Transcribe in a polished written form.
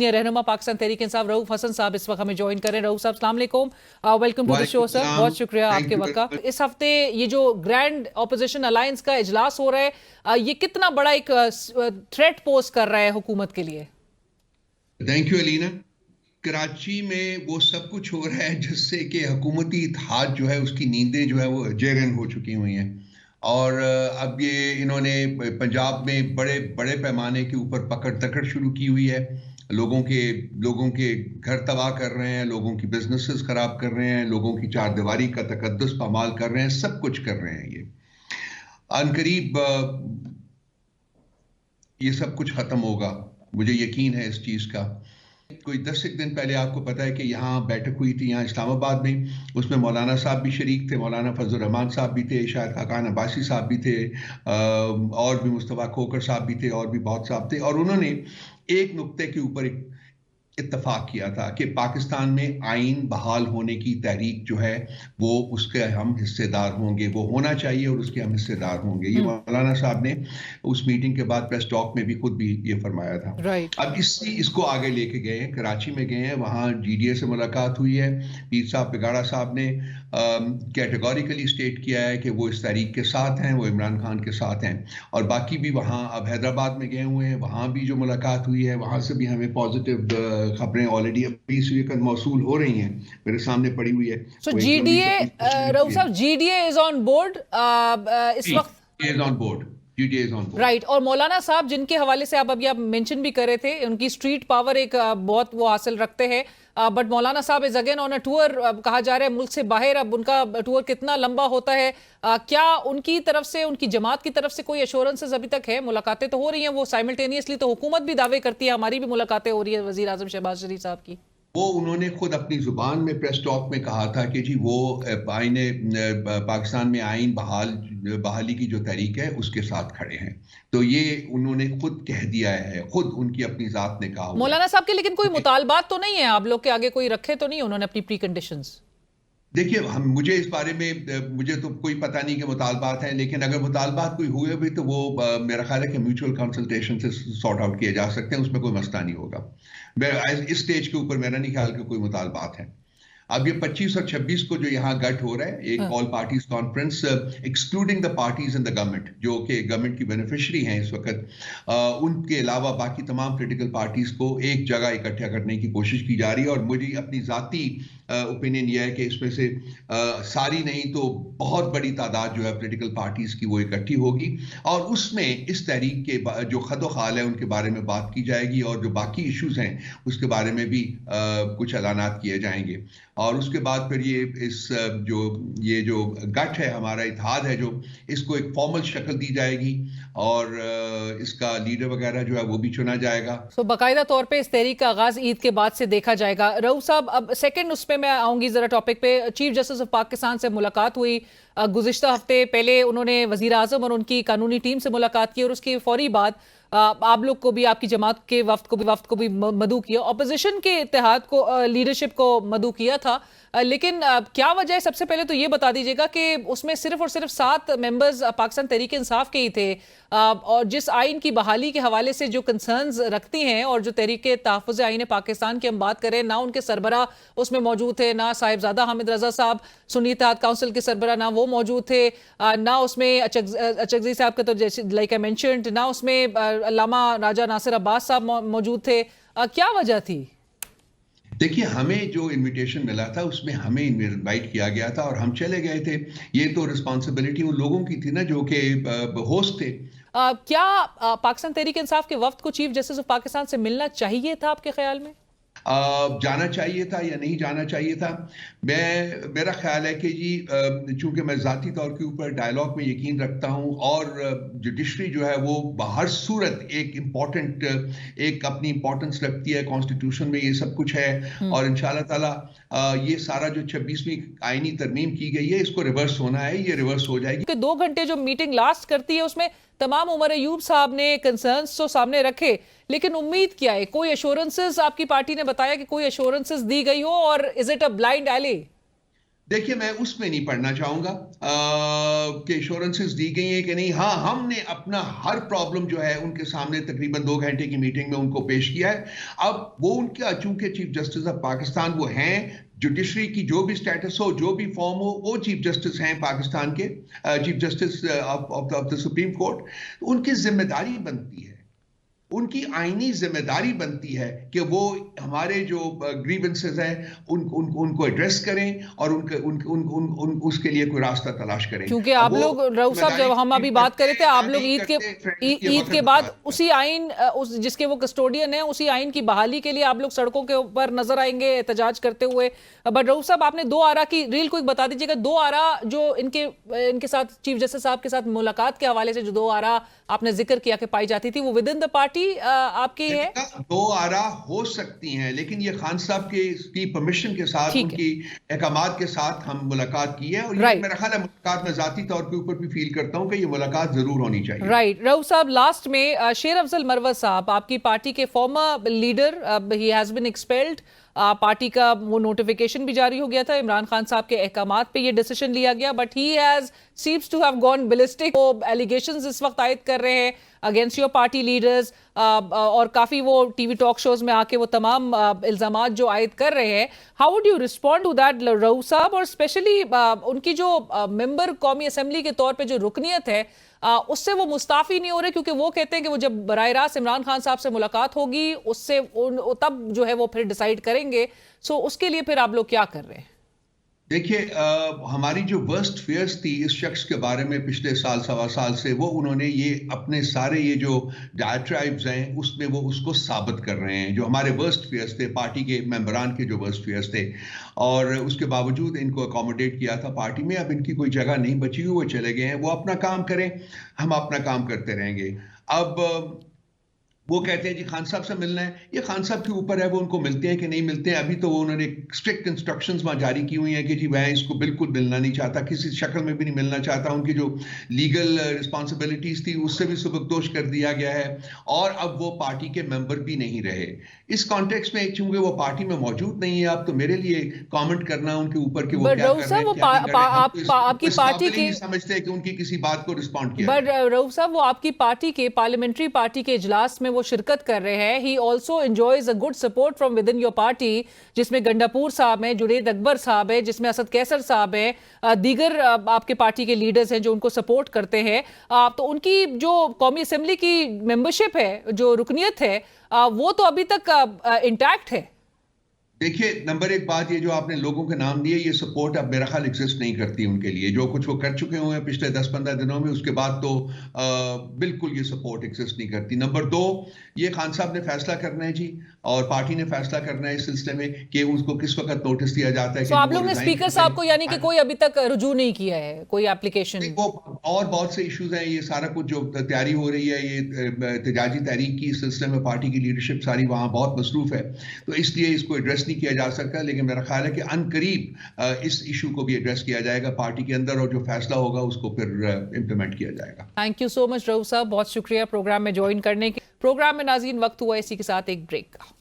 Senior रहनुमा पाकिस्तान तहरीक इंसाफ रऊफ हसन साहब इस वक्त हमें ज्वाइन कर रहे हैं। रऊफ साहब अस्सलाम वालेकुम, welcome to the show sir, बहुत शुक्रिया आपके वक्त का। इस हफ्ते ये जो ग्रैंड ऑपोजिशन अलायंस का इजलास हो रहा है, ये कितना बड़ा एक थ्रेट पोज कर रहा है हुकूमत के लिए? Thank you Alina. कराची में वो सब कुछ हो रहा है जिससे कि हुकूमती इत्तेहाद जो है उसकी नींदें जो है वो जैरन हो चुकी हुई हैं, और अब ये इन्होंने पंजाब में बड़े बड़े पैमाने के ऊपर पकड़ दकड़ शुरू की हुई है। लोगों के घर तबाह कर रहे हैं, लोगों की बिजनेसेस खराब कर रहे हैं, लोगों की चारदीवारी का तकद्दुस पामाल कर रहे हैं, सब कुछ कर रहे हैं। ये अनकरीब ये सब कुछ खत्म होगा, मुझे यकीन है इस चीज का। कोई 10 दिन पहले आपको पता है कि यहाँ बैठक हुई थी यहाँ इस्लामाबाद में, उसमें मौलाना साहब भी शरीक थे, मौलाना फजल रहमान साहब भी थे, शायद खाकान अब्बासी साहब भी थे, और भी मुस्तफ़ा खोकर साहब भी थे, और भी बहुत साहब थे। और उन्होंने एक नुक्ते के ऊपर एक इत्तफाक किया था कि पाकिस्तान में आइन बहाल होने की तहरीक जो है वो उसके हम हिस्सेदार होंगे, वो होना चाहिए और उसके हम हिस्सेदार होंगे। ये मौलाना साहब ने उस मीटिंग के बाद प्रेस टॉक में भी खुद भी ये फरमाया था। अब इसको आगे लेके गए हैं, कराची में गए हैं, वहाँ GDA से मुलाकात हुई है। पीर साहब पिगाड़ा साहब ने कैटेगोरिकली स्टेट किया है कि वो इस तहरीक के साथ हैं, वो इमरान खान के साथ हैं। और बाकी भी वहाँ अब हैदराबाद में गए हुए हैं, वहाँ भी जो मुलाकात हुई है वहाँ से भी हमें पॉजिटिव खबरें ऑलरेडी अभी इस वीक मौसूल हो रही हैं, मेरे सामने पड़ी हुई है। So GDA, रऊफ साहब, GDA is on board इस वक्त? GDA is on board. Right. और मौलाना साहब जिनके हवाले से आप मेंशन भी कर रहे थे, उनकी स्ट्रीट पावर एक बहुत वो हासिल रखते हैं, बट मौलाना साहब is again on a tour, कहा जा रहा है मुल्क से बाहर। अब उनका टूर कितना लंबा होता है, क्या उनकी तरफ से, उनकी जमात की तरफ से कोई एश्योरेंसेस अभी तक है? मुलाकातें तो हो रही हैं, वो साइमल्टेनियसली तो हुकूमत भी दावे करती है, हमारी भी मुलाकातें हो रही है वजीर आजम शहबाज शरीफ साहब की। वो उन्होंने खुद अपनी जुबान में प्रेस टॉक में कहा था कि जी वो पाकिस्तान में आइन बहाली की जो तहरीक है उसके साथ खड़े हैं। तो ये उन्होंने खुद कह दिया है, खुद उनकी अपनी जात ने कहा। मौलाना साहब के लेकिन कोई मुतालबात तो नहीं है आप लोग के आगे, कोई रखे तो नहीं उन्होंने अपनी प्री कंडीशंस? देखिए, मुझे इस बारे में मुझे तो कोई पता नहीं कि मुतालबात हैं, लेकिन अगर मुतालबात कोई हुए भी तो वो मेरा ख्याल है कि म्यूचुअल कंसल्टेशन से सॉर्ट आउट किए जा सकते हैं, उसमें कोई मसला नहीं होगा। इस स्टेज के ऊपर मेरा नहीं ख्याल कि कोई मुतालबात है। अब ये 25 और 26 को जो यहाँ गट हो रहा है, एक all parties conference excluding the parties in the government, जो कि गवर्नमेंट की बेनिफिशरी हैं इस वक्त, उनके अलावा बाकी तमाम पॉलिटिकल पार्टीज को एक जगह इकट्ठा करने की कोशिश की जा रही है। और मुझे अपनी जाती ओपिनियन यह है कि इसमें से सारी नहीं तो बहुत बड़ी तादाद जो है पॉलिटिकल पार्टीज की वो इकट्ठी होगी, और उसमें इस तहरीक के जो खदोखाल है उनके बारे में बात की जाएगी, और जो बाकी इश्यूज हैं उसके बारे में भी कुछ ऐलानात किए जाएंगे। और उसके बाद फिर ये जो गठ है, हमारा इत्तेहाद है, जो इसको एक फॉर्मल शक्ल दी जाएगी, और इसका लीडर वगैरह जो है वो भी चुना जाएगा। तो बाकायदा तौर पे इस तहरीक का आगाज ईद के बाद से देखा जाएगा। रऊफ साहब, अब सेकंड उस पे मैं आऊंगी जरा टॉपिक पे। चीफ जस्टिस ऑफ पाकिस्तान से मुलाकात हुई गुज़िश्ता हफ्ते, पहले उन्होंने वजीर आजम और उनकी कानूनी टीम से मुलाकात की, और उसके फौरी बाद आप लोग को भी, आपकी जमात के वफ्द को भी मदऊ किया, ऑपोजिशन के इत्तेहाद को, लीडरशिप को मदऊ किया था। लेकिन क्या वजह है? सबसे पहले तो ये बता दीजिएगा कि उसमें सिर्फ और सिर्फ 7 मेंबर्स पाकिस्तान तहरीक इंसाफ के ही थे, और जिस आइन की बहाली के हवाले से जो कंसर्न्स रखती हैं और जो तहरीक तहफ़्फ़ुज़ आइन पाकिस्तान की हम बात करें, ना उनके सरबरा उसमें मौजूद थे, ना साहिबजादा हामिद रजा साहब सुन्नी इत्तेहाद काउंसिल के सरबरा, ना वो मौजूद थे, ना उसमें अचकज़ई साहब का, तो जैसे लाइक आई मेंशन्ड, ना उसमें अल्लामा राजा नासिर अब्बास साहब मौजूद थे। क्या वजह थी? देखिए, हमें जो इनविटेशन मिला था उसमें हमें इनवाइट किया गया था और हम चले गए थे। ये तो रिस्पॉन्सिबिलिटी उन लोगों की थी ना जो कि होस्ट थे। क्या पाकिस्तान तहरीक इंसाफ के वफ्द को चीफ जस्टिस ऑफ पाकिस्तान से मिलना चाहिए था आपके ख्याल में? जाना चाहिए था या नहीं जाना चाहिए था? मेरा ख्याल है कि जी, चूंकि मैं ज़ाती तौर के ऊपर डायलॉग में यकीन रखता हूं, और जुडिशरी जो है वो हर सूरत एक अपनी इंपॉर्टेंस रखती है, कॉन्स्टिट्यूशन में ये सब कुछ है, और इंशाल्लाह ताला ये सारा जो 26वीं आईनी तरमीम की गई है इसको रिवर्स होना है, ये रिवर्स हो जाएगी। 2 घंटे जो मीटिंग लास्ट करती है उसमें तमाम उमर अयूब साहब ने कंसर्न्स तो सामने रखे, लेकिन उम्मीद क्या है? कोई एश्योरेंसेस आपकी पार्टी ने बताया कि कोई एश्योरेंसेस दी गई हो, और is it a blind alley? देखिए, मैं उसमें नहीं पढ़ना चाहूंगा कि एश्योरेंसेस दी गई हैं कि नहीं। हाँ, हमने अपना हर प्रॉब्लम जो है उनके सामने तकरीबन 2 घंटे की मीटिंग में उनको पेश किया है। अब वो उनका चूंकि चीफ जस्टिस ऑफ पाकिस्तान वो हैं, जुडिशरी की जो भी स्टेटस हो, जो भी फॉर्म हो, वो चीफ जस्टिस हैं पाकिस्तान के, chief justice of the supreme court. उनकी जिम्मेदारी बनती है, उनकी आईनी जिम्मेदारी बनती है कि वो हमारे जो ग्रीवेंसेस हैं उनको एड्रेस करें और उसके लिए कोई रास्ता तलाश करें। क्योंकि आप लोग रऊफ साहब, जब हम अभी बात कर रहे थे, आप लोग ईद के बाद उसी आइन जिसके वो कस्टोडियन है, उसी आइन की बहाली के लिए आप लोग सड़कों के ऊपर नजर आएंगे एहतजाज करते हुए। बट रऊफ साहब, आपने 2 आरा की रील को बता दीजिएगा। 2 आरा जो इनके साथ चीफ जस्टिस साहब के साथ मुलाकात के हवाले से जो 2 आरा आपने जिक्र किया कि पाई जाती थी, वो विद इन द पार्टी आपकी है? 2 आरा हो सकती हैं, लेकिन ये खान साहब की परमिशन के साथ, उनकी अहकामात के साथ हम मुलाकात की है। और ये मेरा ख्याल है मुलाकात में जाती तौर के ऊपर भी फील करता हूं कि ये मुलाकात जरूर होनी चाहिए। राइट। रऊफ साहब, लास्ट में शेर अफजल मरवत साहब, आपकी पार्टी के former leader, he has been expelled. Party का वो नोटिफिकेशन भी जारी हो गया था, इमरान खान साहब के अहकामात पे ये डिसीजन लिया गया, but he has seems to have gone ballistic. वो एलिगेशंस इस वक्त आयद कर रहे हैं अगेंस्ट योर पार्टी लीडर्स, और काफी वो टीवी टॉक शोज में आके वो तमाम इल्जामात जो आयद कर रहे हैं। How would you respond to that Rauf साहब? और स्पेशली उनकी जो मेंबर कौमी असेंबली के तौर पे जो रुकनियत है, उससे वो मुस्ताफी नहीं हो रहे, क्योंकि वो कहते हैं कि वो जब बराह रास्त इमरान खान साहब से मुलाकात होगी उससे तब जो है वो फिर डिसाइड करेंगे। सो उसके लिए फिर आप लोग क्या कर रहे हैं? देखिए, हमारी जो वर्स्ट फेयर्स थी इस शख्स के बारे में पिछले साल, 1.25 साल से, वो उन्होंने ये अपने सारे ये जो डायट्राइब्स हैं उसमें वो उसको साबित कर रहे हैं। जो हमारे वर्स्ट फेयर्स थे, पार्टी के मेंबरान के जो वर्स्ट फेयर्स थे, और उसके बावजूद इनको अकोमोडेट किया था पार्टी में। अब इनकी कोई जगह नहीं बची हुई, वो चले गए हैं। वो अपना काम करें, हम अपना काम करते रहेंगे। अब वो कहते हैं जी खान साहब से मिलना है, ये खान साहब के ऊपर है, वो उनको मिलते हैं कि नहीं मिलते हैं। अभी तो वो उन्होंने स्ट्रिक्ट इंस्ट्रक्शंस वहां जारी की हुई हैं कि जी मैं इसको बिल्कुल मिलना नहीं चाहता, किसी शक्ल में भी नहीं मिलना चाहता। उनकी जो लीगल रिस्पॉन्सिबिलिटीज थी उससे भी सुबकदोश कर दिया गया है, और अब वो पार्टी के मेंबर भी नहीं रहे। इस कॉन्टेक्स्ट में चूंकि वो पार्टी में मौजूद नहीं है, अब तो मेरे लिए कॉमेंट करना उनके ऊपर कि वो क्या कर रहे हैं, आपकी पार्टी के समझते हैं कि उनकी किसी बात को रिस्पॉन्ड किया। बट रऊफ साहब, वो आपकी पार्टी के पार्लियामेंट्री पार्टी के इजलास में वो शिरकत कर रहे हैं। He also enjoys a good support from with in your party, जिसमें गंडापुर साहब हैं, जुनेद अकबर साहब है, जिसमें असद कैसर साहब हैं, दीगर आपके पार्टी के लीडर्स हैं जो उनको सपोर्ट करते हैं। तो उनकी जो कौमी असेंबली की मेंबरशिप है, जो रुकनियत है, वो तो अभी तक इंटैक्ट है। देखिए, नंबर 1 बात, ये जो आपने लोगों के नाम दिए, ये सपोर्ट अब मेरा ख्याल एग्जिस्ट नहीं करती उनके लिए। जो कुछ वो कर चुके हुए हैं पिछले 10-15 दिनों में, उसके बाद तो बिल्कुल ये सपोर्ट एग्जिस्ट नहीं करती। नंबर 2, ये खान साहब ने फैसला करना है जी, और पार्टी ने फैसला करना है इस सिलसिले में कि उसको किस वक्त नोटिस दिया जाता है। तो आप लोग ने स्पीकर साहब को यानी कि कोई अभी तक रुजू नहीं किया है, कोई एप्लीकेशन? वो और बहुत से इश्यूज हैं, ये सारा कुछ जो तैयारी हो रही है, ये एहतजाजी तहरीक की, इस सिलसिले में पार्टी की लीडरशिप सारी वहां बहुत मसरूफ है, तो इसलिए इसको एड्रेस नहीं किया जा सकता। लेकिन मेरा ख्याल है कि अनकरीब इस इशू को भी एड्रेस किया जाएगा पार्टी के अंदर, और जो फैसला होगा उसको फिर इंप्लीमेंट किया जाएगा। Thank you so much Rauf साहब, बहुत शुक्रिया प्रोग्राम में ज्वाइन करने के। प्रोग्राम में नाज़रीन वक्त हुआ इसी के साथ एक ब्रेक का।